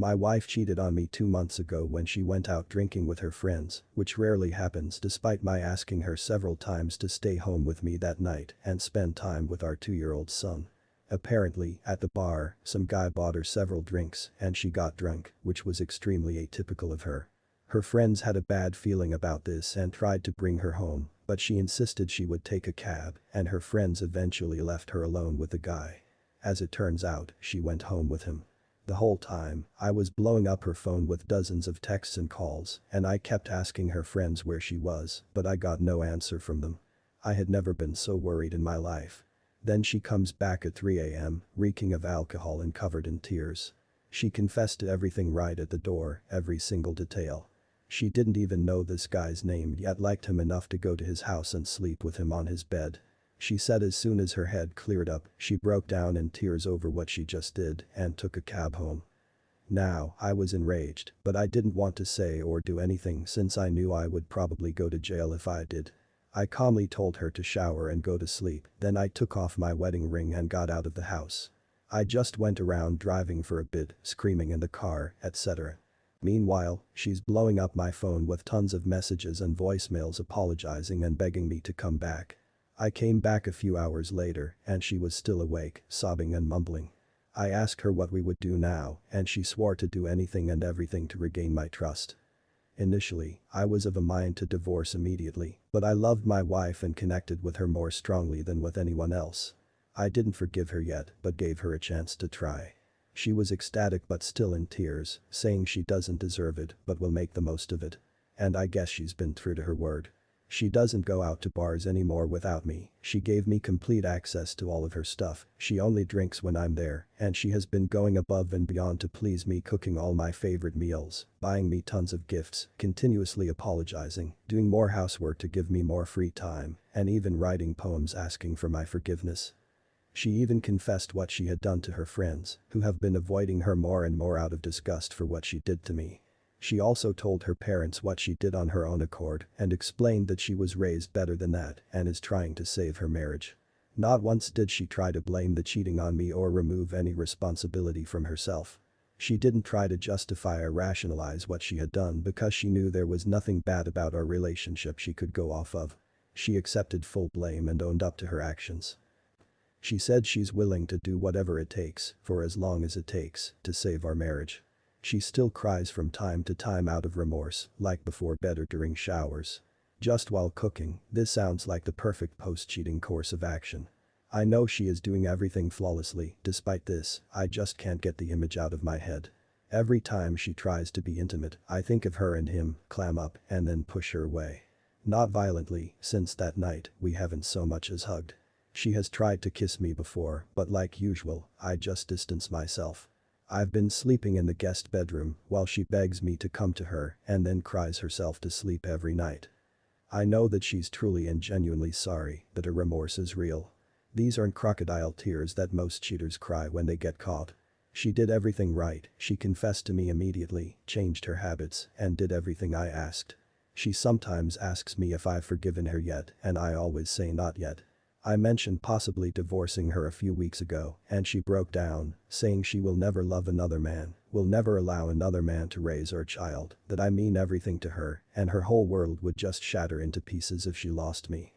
My wife cheated on me 2 months ago when she went out drinking with her friends, which rarely happens despite my asking her several times to stay home with me that night and spend time with our 2-year-old son. Apparently, at the bar, some guy bought her several drinks and she got drunk, which was extremely atypical of her. Her friends had a bad feeling about this and tried to bring her home, but she insisted she would take a cab and her friends eventually left her alone with the guy. As it turns out, she went home with him. The whole time, I was blowing up her phone with dozens of texts and calls and I kept asking her friends where she was, but I got no answer from them. I had never been so worried in my life. Then she comes back at 3 a.m., reeking of alcohol and covered in tears. She confessed to everything right at the door, every single detail. She didn't even know this guy's name yet liked him enough to go to his house and sleep with him on his bed. She said as soon as her head cleared up, she broke down in tears over what she just did and took a cab home. Now, I was enraged, but I didn't want to say or do anything since I knew I would probably go to jail if I did. I calmly told her to shower and go to sleep, then I took off my wedding ring and got out of the house. I just went around driving for a bit, screaming in the car, etc. Meanwhile, she's blowing up my phone with tons of messages and voicemails apologizing and begging me to come back. I came back a few hours later and she was still awake, sobbing and mumbling. I asked her what we would do now and she swore to do anything and everything to regain my trust. Initially, I was of a mind to divorce immediately, but I loved my wife and connected with her more strongly than with anyone else. I didn't forgive her yet but gave her a chance to try. She was ecstatic but still in tears, saying she doesn't deserve it but will make the most of it. And I guess she's been true to her word. She doesn't go out to bars anymore without me, she gave me complete access to all of her stuff, she only drinks when I'm there, and she has been going above and beyond to please me, cooking all my favorite meals, buying me tons of gifts, continuously apologizing, doing more housework to give me more free time, and even writing poems asking for my forgiveness. She even confessed what she had done to her friends, who have been avoiding her more and more out of disgust for what she did to me. She also told her parents what she did on her own accord and explained that she was raised better than that and is trying to save her marriage. Not once did she try to blame the cheating on me or remove any responsibility from herself. She didn't try to justify or rationalize what she had done because she knew there was nothing bad about our relationship she could go off of. She accepted full blame and owned up to her actions. She said she's willing to do whatever it takes, for as long as it takes, to save our marriage. She still cries from time to time out of remorse, like before bed or during showers. Just while cooking, this sounds like the perfect post-cheating course of action. I know she is doing everything flawlessly, despite this, I just can't get the image out of my head. Every time she tries to be intimate, I think of her and him, clam up, and then push her away. Not violently, since that night, we haven't so much as hugged. She has tried to kiss me before, but like usual, I just distance myself. I've been sleeping in the guest bedroom while she begs me to come to her and then cries herself to sleep every night. I know that she's truly and genuinely sorry, that her remorse is real. These aren't crocodile tears that most cheaters cry when they get caught. She did everything right, she confessed to me immediately, changed her habits, and did everything I asked. She sometimes asks me if I've forgiven her yet, and I always say not yet. I mentioned possibly divorcing her a few weeks ago, and she broke down, saying she will never love another man, will never allow another man to raise our child, that I mean everything to her, and her whole world would just shatter into pieces if she lost me.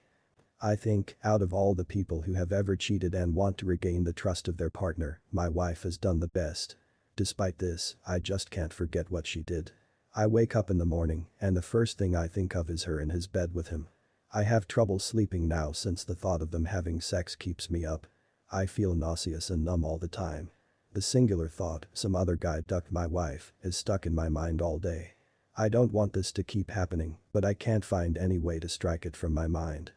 I think, out of all the people who have ever cheated and want to regain the trust of their partner, my wife has done the best. Despite this, I just can't forget what she did. I wake up in the morning, and the first thing I think of is her in his bed with him. I have trouble sleeping now since the thought of them having sex keeps me up. I feel nauseous and numb all the time. The singular thought, some other guy ducked my wife, is stuck in my mind all day. I don't want this to keep happening, but I can't find any way to strike it from my mind.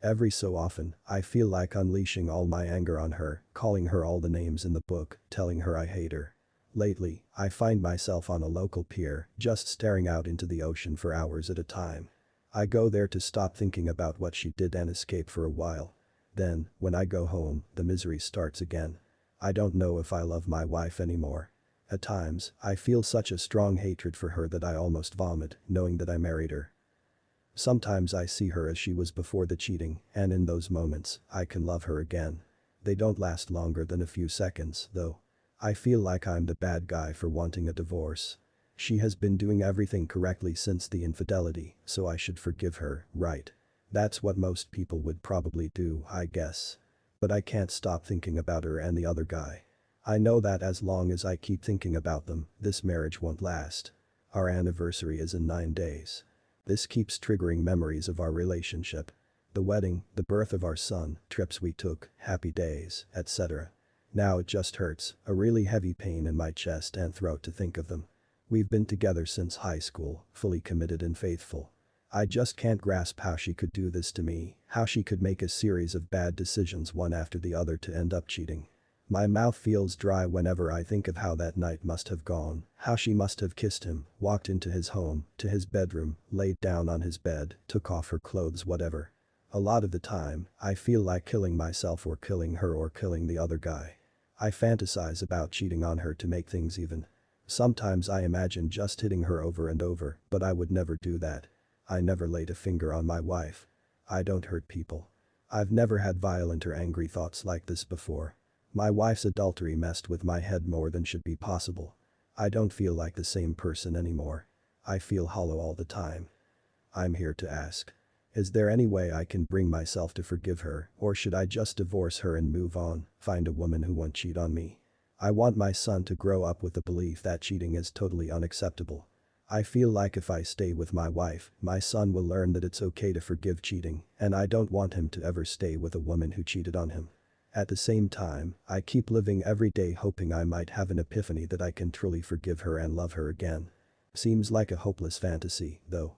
Every so often, I feel like unleashing all my anger on her, calling her all the names in the book, telling her I hate her. Lately, I find myself on a local pier, just staring out into the ocean for hours at a time. I go there to stop thinking about what she did and escape for a while. Then, when I go home, the misery starts again. I don't know if I love my wife anymore. At times, I feel such a strong hatred for her that I almost vomit, knowing that I married her. Sometimes I see her as she was before the cheating, and in those moments, I can love her again. They don't last longer than a few seconds, though. I feel like I'm the bad guy for wanting a divorce. She has been doing everything correctly since the infidelity, so I should forgive her, right? That's what most people would probably do, I guess. But I can't stop thinking about her and the other guy. I know that as long as I keep thinking about them, this marriage won't last. Our anniversary is in 9 days. This keeps triggering memories of our relationship. The wedding, the birth of our son, trips we took, happy days, etc. Now it just hurts, a really heavy pain in my chest and throat to think of them. We've been together since high school, fully committed and faithful. I just can't grasp how she could do this to me, how she could make a series of bad decisions one after the other to end up cheating. My mouth feels dry whenever I think of how that night must have gone, how she must have kissed him, walked into his home, to his bedroom, laid down on his bed, took off her clothes, whatever. A lot of the time, I feel like killing myself or killing her or killing the other guy. I fantasize about cheating on her to make things even. Sometimes I imagine just hitting her over and over, but I would never do that. I never laid a finger on my wife. I don't hurt people. I've never had violent or angry thoughts like this before. My wife's adultery messed with my head more than should be possible. I don't feel like the same person anymore. I feel hollow all the time. I'm here to ask. Is there any way I can bring myself to forgive her, or should I just divorce her and move on, find a woman who won't cheat on me? I want my son to grow up with the belief that cheating is totally unacceptable. I feel like if I stay with my wife, my son will learn that it's okay to forgive cheating, and I don't want him to ever stay with a woman who cheated on him. At the same time, I keep living every day hoping I might have an epiphany that I can truly forgive her and love her again. Seems like a hopeless fantasy, though.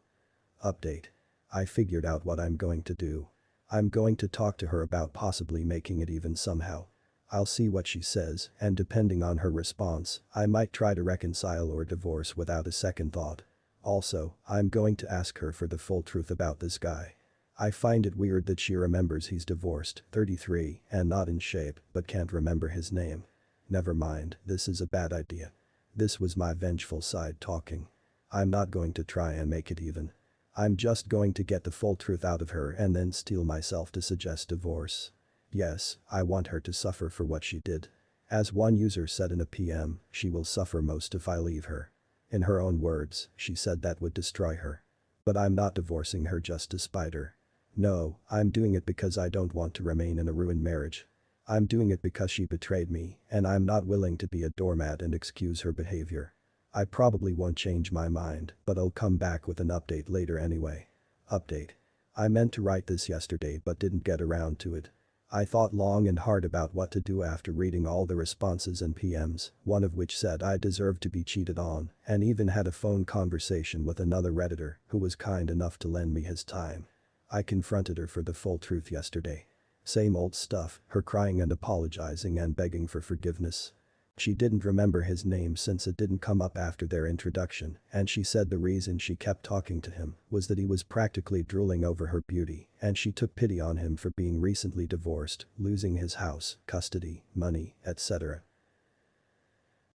Update. I figured out what I'm going to do. I'm going to talk to her about possibly making it even somehow. I'll see what she says, and depending on her response, I might try to reconcile or divorce without a second thought. Also, I'm going to ask her for the full truth about this guy. I find it weird that she remembers he's divorced, 33, and not in shape, but can't remember his name. Never mind, this is a bad idea. This was my vengeful side talking. I'm not going to try and make it even. I'm just going to get the full truth out of her and then steel myself to suggest divorce. Yes, I want her to suffer for what she did. As one user said in a PM, she will suffer most if I leave her. In her own words, she said that would destroy her. But I'm not divorcing her just to spite her. No, I'm doing it because I don't want to remain in a ruined marriage. I'm doing it because she betrayed me, and I'm not willing to be a doormat and excuse her behavior. I probably won't change my mind, but I'll come back with an update later anyway. Update. I meant to write this yesterday but didn't get around to it. I thought long and hard about what to do after reading all the responses and PMs, one of which said I deserved to be cheated on, and even had a phone conversation with another Redditor who was kind enough to lend me his time. I confronted her for the full truth yesterday. Same old stuff, her crying and apologizing and begging for forgiveness. She didn't remember his name since it didn't come up after their introduction, and she said the reason she kept talking to him was that he was practically drooling over her beauty, and she took pity on him for being recently divorced, losing his house, custody, money, etc.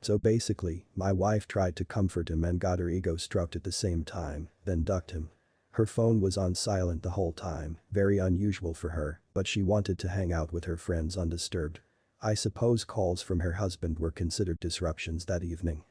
So basically, my wife tried to comfort him and got her ego stroked at the same time, then ducked him. Her phone was on silent the whole time, very unusual for her, but she wanted to hang out with her friends undisturbed. I suppose calls from her husband were considered disruptions that evening.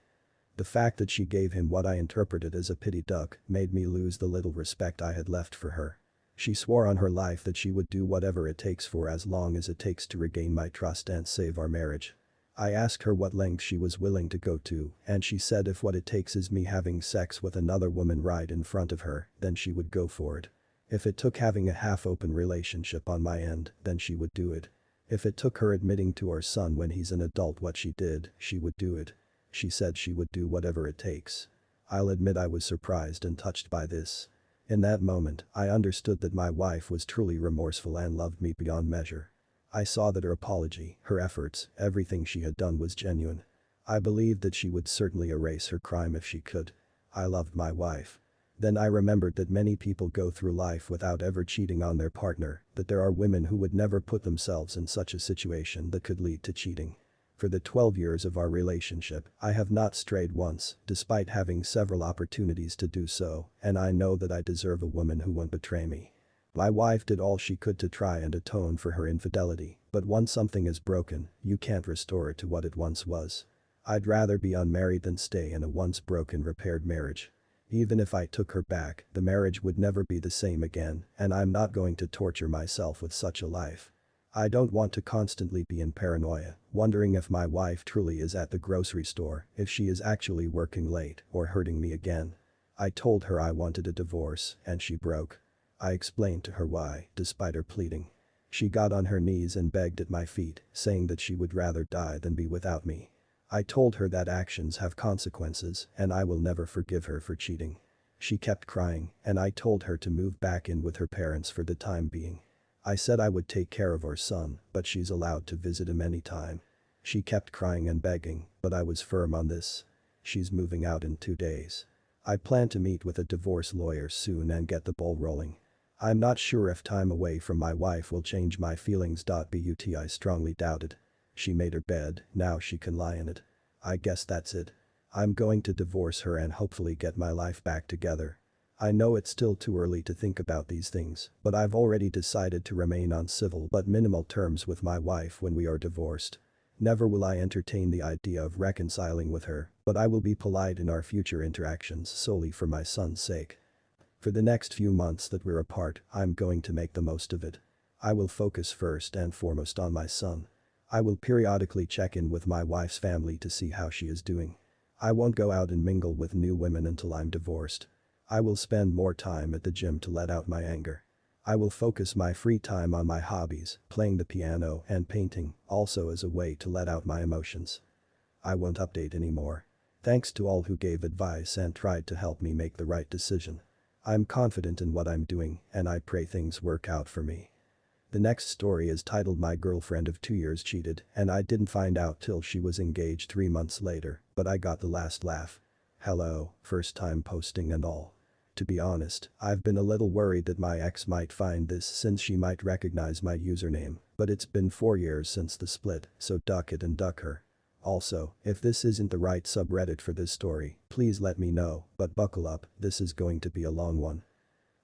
The fact that she gave him what I interpreted as a pity duck made me lose the little respect I had left for her. She swore on her life that she would do whatever it takes for as long as it takes to regain my trust and save our marriage. I asked her what length she was willing to go to, and she said if what it takes is me having sex with another woman right in front of her, then she would go for it. If it took having a half-open relationship on my end, then she would do it. If it took her admitting to our son when he's an adult what she did, she would do it. She said she would do whatever it takes. I'll admit I was surprised and touched by this. In that moment, I understood that my wife was truly remorseful and loved me beyond measure. I saw that her apology, her efforts, everything she had done was genuine. I believed that she would certainly erase her crime if she could. I loved my wife. Then I remembered that many people go through life without ever cheating on their partner, that there are women who would never put themselves in such a situation that could lead to cheating. For the 12 years of our relationship, I have not strayed once, despite having several opportunities to do so, and I know that I deserve a woman who won't betray me. My wife did all she could to try and atone for her infidelity, but once something is broken, you can't restore it to what it once was. I'd rather be unmarried than stay in a once broken repaired marriage. Even if I took her back, the marriage would never be the same again, and I'm not going to torture myself with such a life. I don't want to constantly be in paranoia, wondering if my wife truly is at the grocery store, if she is actually working late, or hurting me again. I told her I wanted a divorce, and she broke. I explained to her why, despite her pleading. She got on her knees and begged at my feet, saying that she would rather die than be without me. I told her that actions have consequences and I will never forgive her for cheating. She kept crying and I told her to move back in with her parents for the time being. I said I would take care of our son, but she's allowed to visit him anytime. She kept crying and begging, but I was firm on this. She's moving out in 2 days. I plan to meet with a divorce lawyer soon and get the ball rolling. I'm not sure if time away from my wife will change my feelings. But I strongly doubted. She made her bed, now she can lie in it. I guess that's it. I'm going to divorce her and hopefully get my life back together. I know it's still too early to think about these things, but I've already decided to remain on civil but minimal terms with my wife when we are divorced. Never will I entertain the idea of reconciling with her, but I will be polite in our future interactions solely for my son's sake. For the next few months that we're apart, I'm going to make the most of it. I will focus first and foremost on my son. I will periodically check in with my wife's family to see how she is doing. I won't go out and mingle with new women until I'm divorced. I will spend more time at the gym to let out my anger. I will focus my free time on my hobbies, playing the piano and painting, also as a way to let out my emotions. I won't update anymore. Thanks to all who gave advice and tried to help me make the right decision. I'm confident in what I'm doing and I pray things work out for me. The next story is titled My Girlfriend of 2 Years Cheated and I didn't find out till she was engaged 3 months later, but I got the last laugh. Hello, first time posting and all. To be honest, I've been a little worried that my ex might find this since she might recognize my username, but it's been 4 years since the split, so duck it and duck her. Also, if this isn't the right subreddit for this story, please let me know, but buckle up, this is going to be a long one.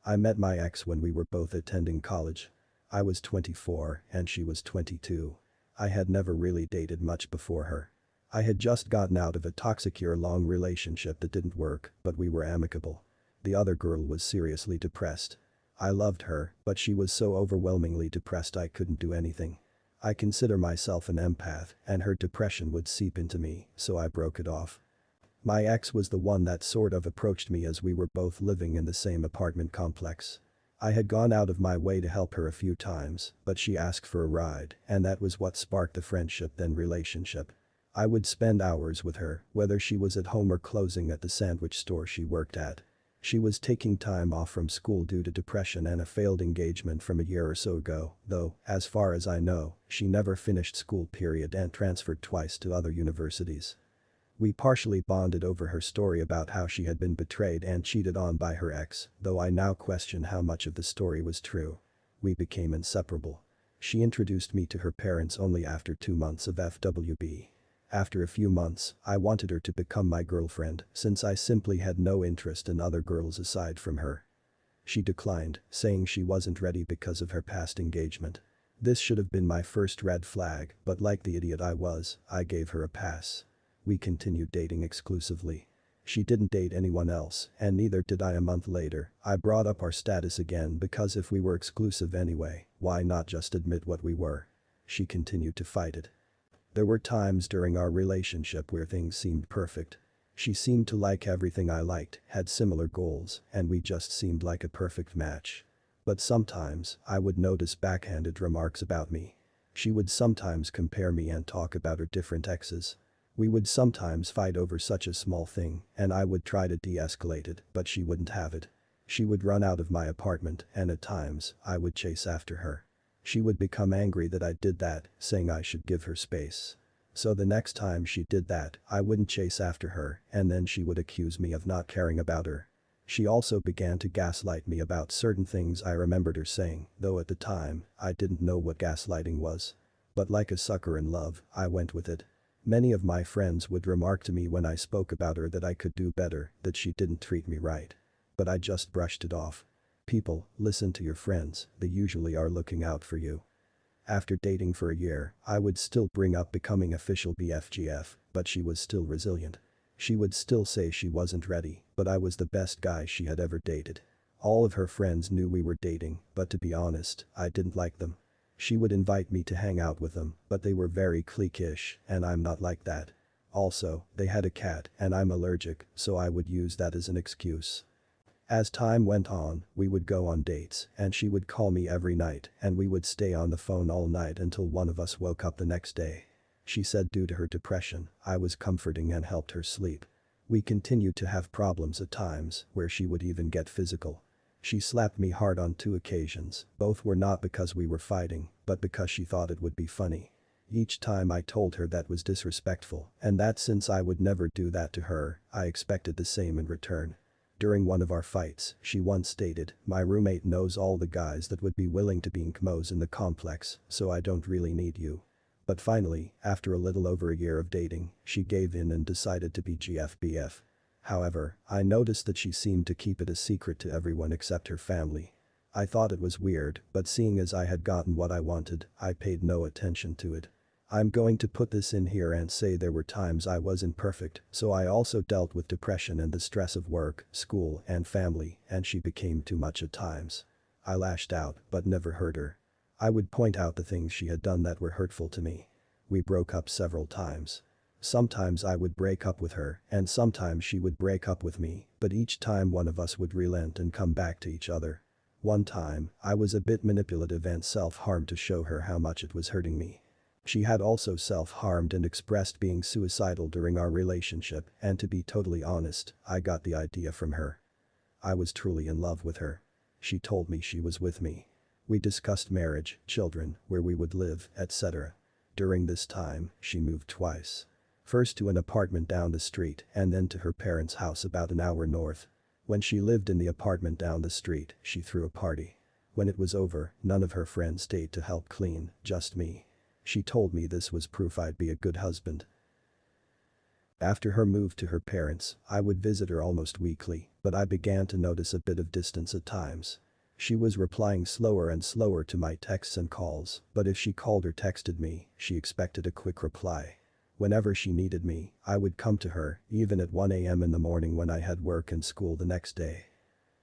I met my ex when we were both attending college. I was 24 and she was 22. I had never really dated much before her. I had just gotten out of a toxic year-long relationship that didn't work, but we were amicable. The other girl was seriously depressed. I loved her, but she was so overwhelmingly depressed I couldn't do anything. I consider myself an empath and her depression would seep into me, so I broke it off. My ex was the one that sort of approached me as we were both living in the same apartment complex. I had gone out of my way to help her a few times, but she asked for a ride, and that was what sparked the friendship then relationship. I would spend hours with her, whether she was at home or closing at the sandwich store she worked at. She was taking time off from school due to depression and a failed engagement from a year or so ago, though, as far as I know, she never finished school and transferred twice to other universities. We partially bonded over her story about how she had been betrayed and cheated on by her ex, though I now question how much of the story was true. We became inseparable. She introduced me to her parents only after 2 months of FWB. After a few months, I wanted her to become my girlfriend since I simply had no interest in other girls aside from her. She declined, saying she wasn't ready because of her past engagement. This should have been my first red flag, but like the idiot I was, I gave her a pass. We continued dating exclusively. She didn't date anyone else, and neither did I a month later. I brought up our status again because if we were exclusive anyway, why not just admit what we were? She continued to fight it. There were times during our relationship where things seemed perfect. She seemed to like everything I liked, had similar goals, and we just seemed like a perfect match. But sometimes, I would notice backhanded remarks about me. She would sometimes compare me and talk about her different exes. We would sometimes fight over such a small thing, and I would try to de-escalate it, but she wouldn't have it. She would run out of my apartment, and at times, I would chase after her. She would become angry that I did that, saying I should give her space. So the next time she did that, I wouldn't chase after her, and then she would accuse me of not caring about her. She also began to gaslight me about certain things I remembered her saying, though at the time, I didn't know what gaslighting was. But like a sucker in love, I went with it. Many of my friends would remark to me when I spoke about her that I could do better, that she didn't treat me right. But I just brushed it off. People, listen to your friends, they usually are looking out for you. After dating for a year, I would still bring up becoming official BFGF, but she was still resilient. She would still say she wasn't ready, but I was the best guy she had ever dated. All of her friends knew we were dating, but to be honest, I didn't like them. She would invite me to hang out with them, but they were very cliquish, and I'm not like that. Also, they had a cat, and I'm allergic, so I would use that as an excuse. As time went on, we would go on dates, and she would call me every night, and we would stay on the phone all night until one of us woke up the next day. She said due to her depression, I was comforting and helped her sleep. We continued to have problems at times, where she would even get physical. She slapped me hard on 2 occasions, both were not because we were fighting, but because she thought it would be funny. Each time I told her that was disrespectful, and that since I would never do that to her, I expected the same in return. During one of our fights, she once stated, "My roommate knows all the guys that would be willing to be nkmos in the complex, so I don't really need you." But finally, after a little over a year of dating, she gave in and decided to be GFBF. However, I noticed that she seemed to keep it a secret to everyone except her family. I thought it was weird, but seeing as I had gotten what I wanted, I paid no attention to it. I'm going to put this in here and say there were times I wasn't perfect, so I also dealt with depression and the stress of work, school, and family, and she became too much at times. I lashed out, but never hurt her. I would point out the things she had done that were hurtful to me. We broke up several times. Sometimes I would break up with her, and sometimes she would break up with me, but each time one of us would relent and come back to each other. One time, I was a bit manipulative and self-harmed to show her how much it was hurting me. She had also self-harmed and expressed being suicidal during our relationship, and to be totally honest, I got the idea from her. I was truly in love with her. She told me she was with me. We discussed marriage, children, where we would live, etc. During this time, she moved twice. First to an apartment down the street and then to her parents' house about an hour north. When she lived in the apartment down the street, she threw a party. When it was over, none of her friends stayed to help clean, just me. She told me this was proof I'd be a good husband. After her move to her parents, I would visit her almost weekly, but I began to notice a bit of distance at times. She was replying slower and slower to my texts and calls, but if she called or texted me, she expected a quick reply. Whenever she needed me, I would come to her, even at 1 a.m. in the morning when I had work and school the next day.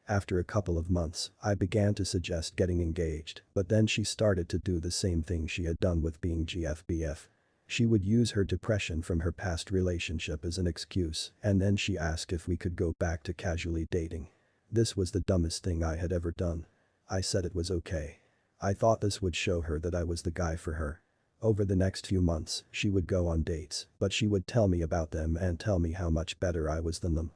After a couple of months, I began to suggest getting engaged, but then she started to do the same thing she had done with being GFBF. She would use her depression from her past relationship as an excuse, and then she asked if we could go back to casually dating. This was the dumbest thing I had ever done. I said it was okay. I thought this would show her that I was the guy for her. Over the next few months, she would go on dates, but she would tell me about them and tell me how much better I was than them.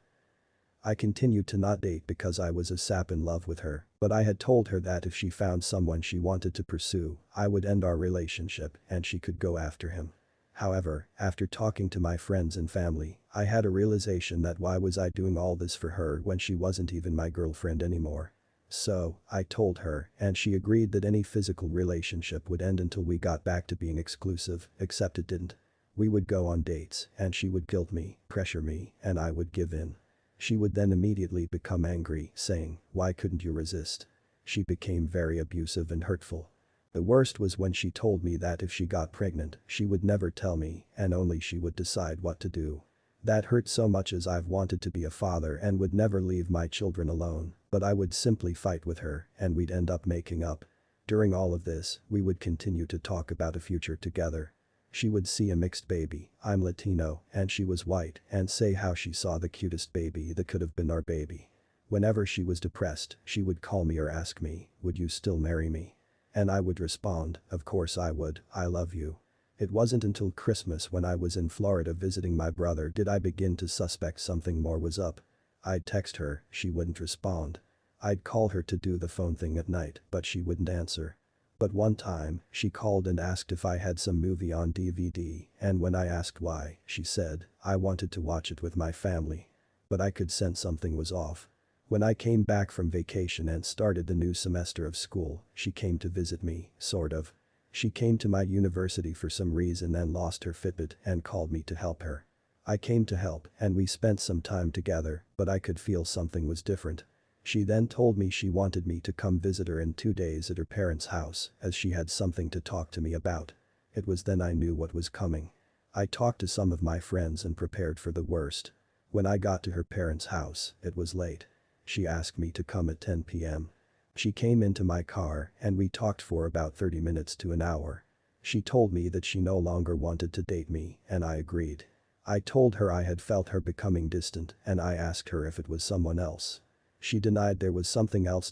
I continued to not date because I was a sap in love with her, but I had told her that if she found someone she wanted to pursue, I would end our relationship and she could go after him. However, after talking to my friends and family, I had a realization that why was I doing all this for her when she wasn't even my girlfriend anymore. So, I told her, and she agreed that any physical relationship would end until we got back to being exclusive, except it didn't. We would go on dates, and she would guilt me, pressure me, and I would give in. She would then immediately become angry, saying, "Why couldn't you resist?" She became very abusive and hurtful. The worst was when she told me that if she got pregnant, she would never tell me and only she would decide what to do. That hurt so much as I've wanted to be a father and would never leave my children alone, but I would simply fight with her and we'd end up making up. During all of this, we would continue to talk about a future together. She would see a mixed baby, I'm Latino, and she was white, and say how she saw the cutest baby that could have been our baby. Whenever she was depressed, she would call me or ask me, "Would you still marry me?" And I would respond, "Of course I would, I love you." It wasn't until Christmas when I was in Florida visiting my brother did I begin to suspect something more was up. I'd text her, she wouldn't respond. I'd call her to do the phone thing at night, but she wouldn't answer. But one time, she called and asked if I had some movie on DVD, and when I asked why, she said, "I wanted to watch it with my family." But I could sense something was off. When I came back from vacation and started the new semester of school, she came to visit me, sort of. She came to my university for some reason and lost her Fitbit and called me to help her. I came to help and we spent some time together, but I could feel something was different. She then told me she wanted me to come visit her in 2 days at her parents' house as she had something to talk to me about. It was then I knew what was coming. I talked to some of my friends and prepared for the worst. When I got to her parents' house, it was late. She asked me to come at 10 p.m. She came into my car and we talked for about 30 minutes to an hour. She told me that she no longer wanted to date me and I agreed. I told her I had felt her becoming distant and I asked her if it was someone else. She denied there was something else.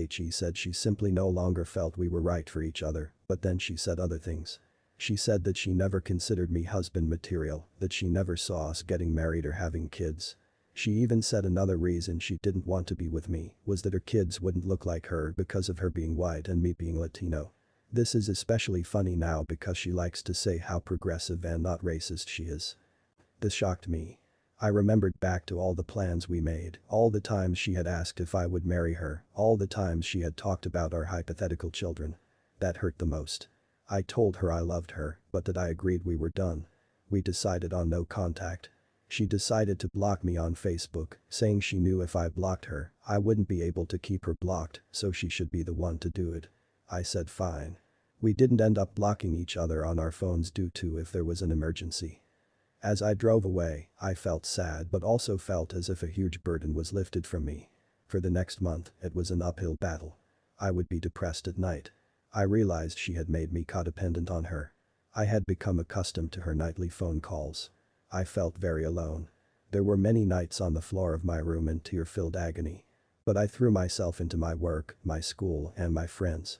She said she simply no longer felt we were right for each other, but then she said other things. She said that she never considered me husband material, that she never saw us getting married or having kids. She even said another reason she didn't want to be with me was that her kids wouldn't look like her because of her being white and me being Latino. This is especially funny now because she likes to say how progressive and not racist she is. This shocked me. I remembered back to all the plans we made, all the times she had asked if I would marry her, all the times she had talked about our hypothetical children. That hurt the most. I told her I loved her, but that I agreed we were done. We decided on no contact. She decided to block me on Facebook, saying she knew if I blocked her, I wouldn't be able to keep her blocked, so she should be the one to do it. I said fine. We didn't end up blocking each other on our phones due to if there was an emergency. As I drove away, I felt sad but also felt as if a huge burden was lifted from me. For the next month, it was an uphill battle. I would be depressed at night. I realized she had made me codependent on her. I had become accustomed to her nightly phone calls. I felt very alone. There were many nights on the floor of my room in tear-filled agony. But I threw myself into my work, my school, and my friends.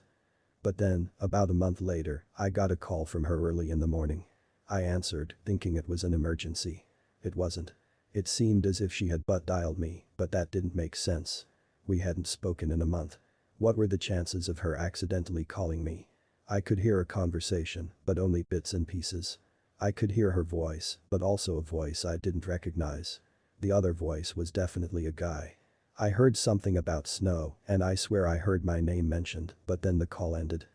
But then, about a month later, I got a call from her early in the morning. I answered, thinking it was an emergency. It wasn't. It seemed as if she had butt dialed me, but that didn't make sense. We hadn't spoken in a month. What were the chances of her accidentally calling me? I could hear a conversation, but only bits and pieces. I could hear her voice, but also a voice I didn't recognize. The other voice was definitely a guy. I heard something about snow, and I swear I heard my name mentioned, but then the call ended.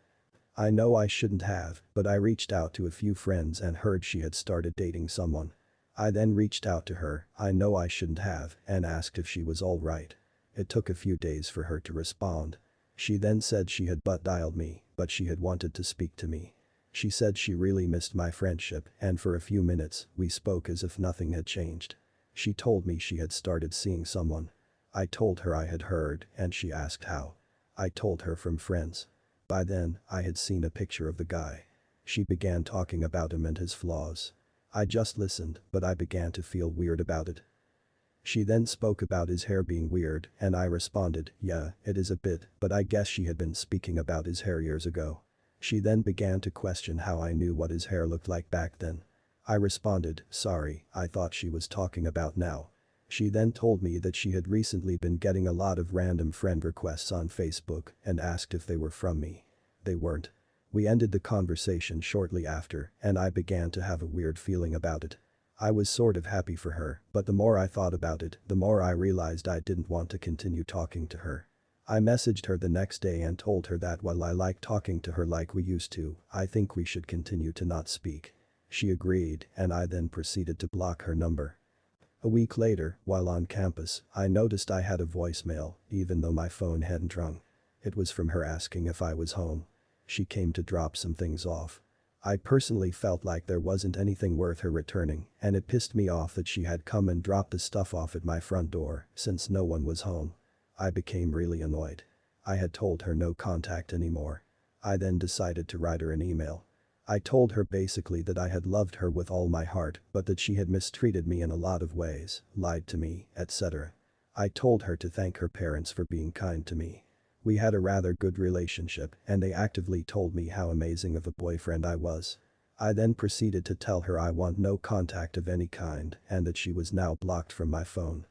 I know I shouldn't have, but I reached out to a few friends and heard she had started dating someone. I then reached out to her, I know I shouldn't have, and asked if she was all right. It took a few days for her to respond. She then said she had butt dialed me, but she had wanted to speak to me. She said she really missed my friendship and for a few minutes, we spoke as if nothing had changed. She told me she had started seeing someone. I told her I had heard and she asked how. I told her from friends. By then, I had seen a picture of the guy. She began talking about him and his flaws. I just listened, but I began to feel weird about it. She then spoke about his hair being weird, and I responded, yeah, it is a bit, but I guess she had been speaking about his hair years ago. She then began to question how I knew what his hair looked like back then. I responded, sorry, I thought she was talking about now. She then told me that she had recently been getting a lot of random friend requests on Facebook and asked if they were from me. They weren't. We ended the conversation shortly after, and I began to have a weird feeling about it. I was sort of happy for her, but the more I thought about it, the more I realized I didn't want to continue talking to her. I messaged her the next day and told her that while I like talking to her like we used to, I think we should continue to not speak. She agreed, and I then proceeded to block her number. A week later, while on campus, I noticed I had a voicemail, even though my phone hadn't rung. It was from her asking if I was home. She came to drop some things off. I personally felt like there wasn't anything worth her returning, and it pissed me off that she had come and dropped the stuff off at my front door, since no one was home. I became really annoyed. I had told her no contact anymore. I then decided to write her an email. I told her basically that I had loved her with all my heart, but that she had mistreated me in a lot of ways, lied to me, etc. I told her to thank her parents for being kind to me. We had a rather good relationship, and they actively told me how amazing of a boyfriend I was. I then proceeded to tell her I want no contact of any kind and that she was now blocked from my phone.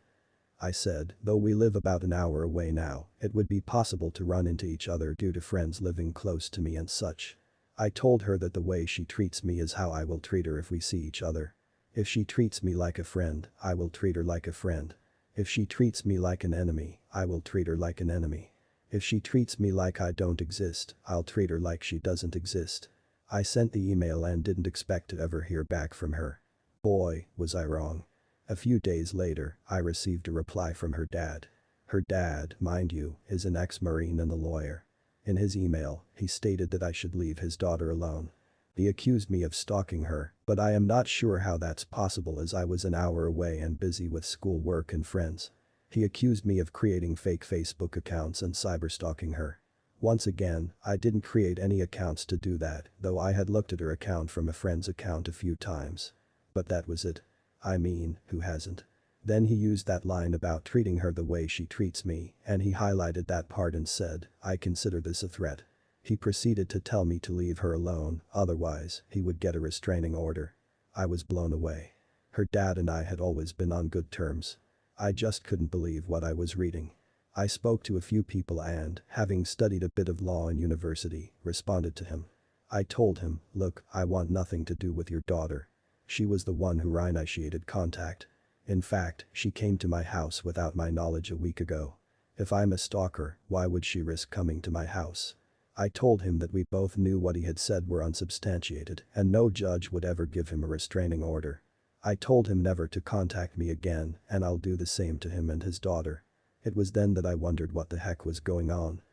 I said, though we live about an hour away now, it would be possible to run into each other due to friends living close to me and such. I told her that the way she treats me is how I will treat her if we see each other. If she treats me like a friend, I will treat her like a friend. If she treats me like an enemy, I will treat her like an enemy. If she treats me like I don't exist, I'll treat her like she doesn't exist. I sent the email and didn't expect to ever hear back from her. Boy, was I wrong. A few days later, I received a reply from her dad. Her dad, mind you, is an ex-Marine and a lawyer. In his email, he stated that I should leave his daughter alone. He accused me of stalking her, but I am not sure how that's possible as I was an hour away and busy with school work and friends. He accused me of creating fake Facebook accounts and cyberstalking her. Once again, I didn't create any accounts to do that, though I had looked at her account from a friend's account a few times. But that was it. I mean, who hasn't? Then he used that line about treating her the way she treats me, and he highlighted that part and said, "I consider this a threat." He proceeded to tell me to leave her alone, otherwise, he would get a restraining order. I was blown away. Her dad and I had always been on good terms. I just couldn't believe what I was reading. I spoke to a few people and, having studied a bit of law in university, responded to him. I told him, "Look, I want nothing to do with your daughter. She was the one who initiated contact. In fact, she came to my house without my knowledge a week ago. If I'm a stalker, why would she risk coming to my house?" I told him that we both knew what he had said were unsubstantiated and no judge would ever give him a restraining order. I told him never to contact me again and I'll do the same to him and his daughter. It was then that I wondered what the heck was going on.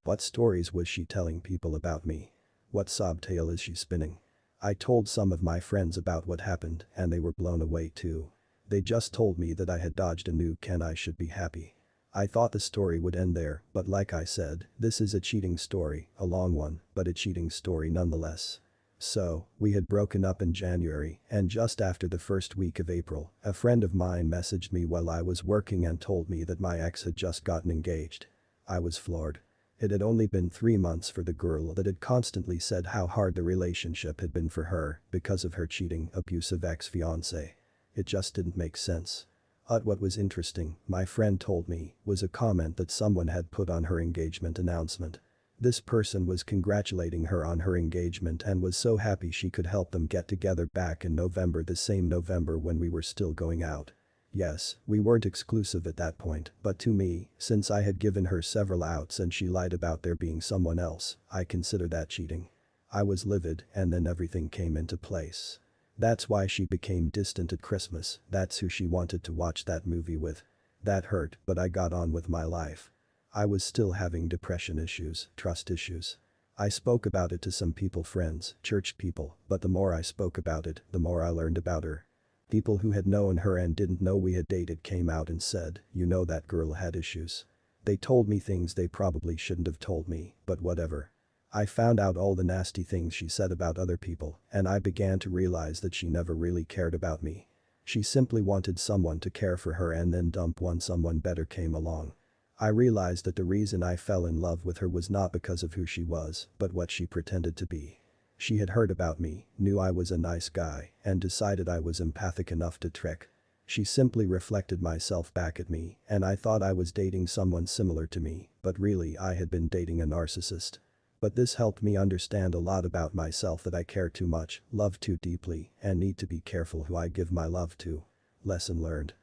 What stories was she telling people about me? What sob tale is she spinning? I told some of my friends about what happened and they were blown away too. They just told me that I had dodged a nuke and I should be happy. I thought the story would end there, but like I said, this is a cheating story, a long one, but a cheating story nonetheless. So, we had broken up in January, and just after the first week of April, a friend of mine messaged me while I was working and told me that my ex had just gotten engaged. I was floored. It had only been 3 months for the girl that had constantly said how hard the relationship had been for her because of her cheating, abusive ex-fiancé. It just didn't make sense. What was interesting, my friend told me, was a comment that someone had put on her engagement announcement. This person was congratulating her on her engagement and was so happy she could help them get together back in November, the same November when we were still going out. Yes, we weren't exclusive at that point, but to me, since I had given her several outs and she lied about there being someone else, I consider that cheating. I was livid and then everything came into place. That's why she became distant at Christmas, that's who she wanted to watch that movie with. That hurt, but I got on with my life. I was still having depression issues, trust issues. I spoke about it to some people, friends, church people, but the more I spoke about it, the more I learned about her. People who had known her and didn't know we had dated came out and said, "You know that girl had issues." They told me things they probably shouldn't have told me, but whatever. I found out all the nasty things she said about other people, and I began to realize that she never really cared about me. She simply wanted someone to care for her and then dump when someone better came along. I realized that the reason I fell in love with her was not because of who she was, but what she pretended to be. She had heard about me, knew I was a nice guy, and decided I was empathic enough to trick. She simply reflected myself back at me, and I thought I was dating someone similar to me, but really I had been dating a narcissist. But this helped me understand a lot about myself, that I care too much, love too deeply, and need to be careful who I give my love to. Lesson learned.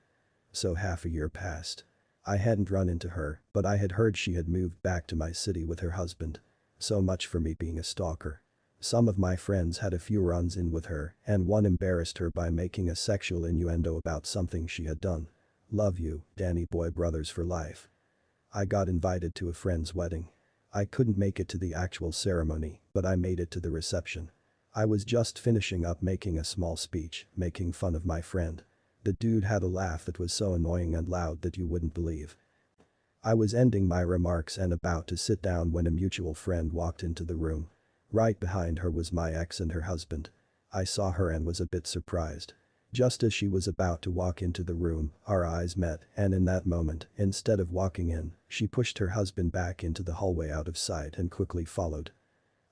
So half a year passed. I hadn't run into her, but I had heard she had moved back to my city with her husband. So much for me being a stalker. Some of my friends had a few runs-in with her, and one embarrassed her by making a sexual innuendo about something she had done. Love you, Danny boy, brothers for life. I got invited to a friend's wedding. I couldn't make it to the actual ceremony, but I made it to the reception. I was just finishing up making a small speech, making fun of my friend. The dude had a laugh that was so annoying and loud that you wouldn't believe. I was ending my remarks and about to sit down when a mutual friend walked into the room. Right behind her was my ex and her husband. I saw her and was a bit surprised. Just as she was about to walk into the room, our eyes met, and in that moment, instead of walking in, she pushed her husband back into the hallway out of sight and quickly followed.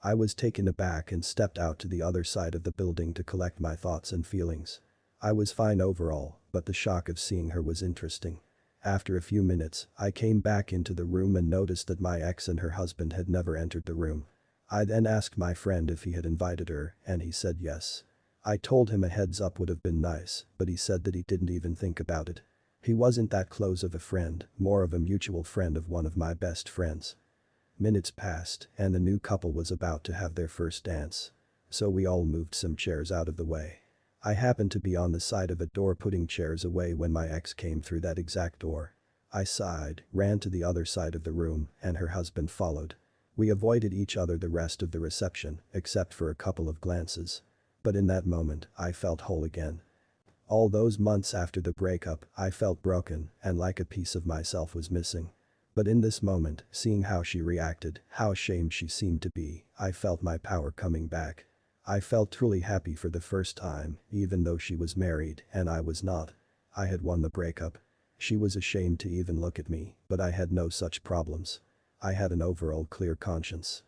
I was taken aback and stepped out to the other side of the building to collect my thoughts and feelings. I was fine overall, but the shock of seeing her was interesting. After a few minutes, I came back into the room and noticed that my ex and her husband had never entered the room. I then asked my friend if he had invited her, and he said yes. I told him a heads up would have been nice, but he said that he didn't even think about it. He wasn't that close of a friend, more of a mutual friend of one of my best friends. Minutes passed, and the new couple was about to have their first dance. So we all moved some chairs out of the way. I happened to be on the side of a door putting chairs away when my ex came through that exact door. I sighed, ran to the other side of the room, and her husband followed. We avoided each other the rest of the reception, except for a couple of glances. But in that moment, I felt whole again. All those months after the breakup, I felt broken and like a piece of myself was missing. But in this moment, seeing how she reacted, how ashamed she seemed to be, I felt my power coming back. I felt truly happy for the first time, even though she was married and I was not. I had won the breakup. She was ashamed to even look at me, but I had no such problems. I had an overall clear conscience.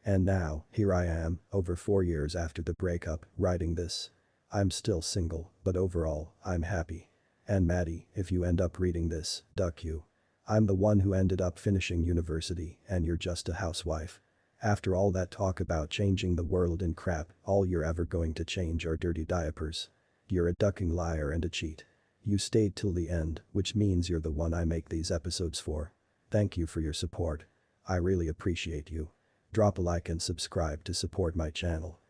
And now, here I am, over 4 years after the breakup, writing this. I'm still single, but overall, I'm happy. And Maddie, if you end up reading this, duck you. I'm the one who ended up finishing university, and you're just a housewife. After all that talk about changing the world and crap, all you're ever going to change are dirty diapers. You're a ducking liar and a cheat. You stayed till the end, which means you're the one I make these episodes for. Thank you for your support. I really appreciate you. Drop a like and subscribe to support my channel.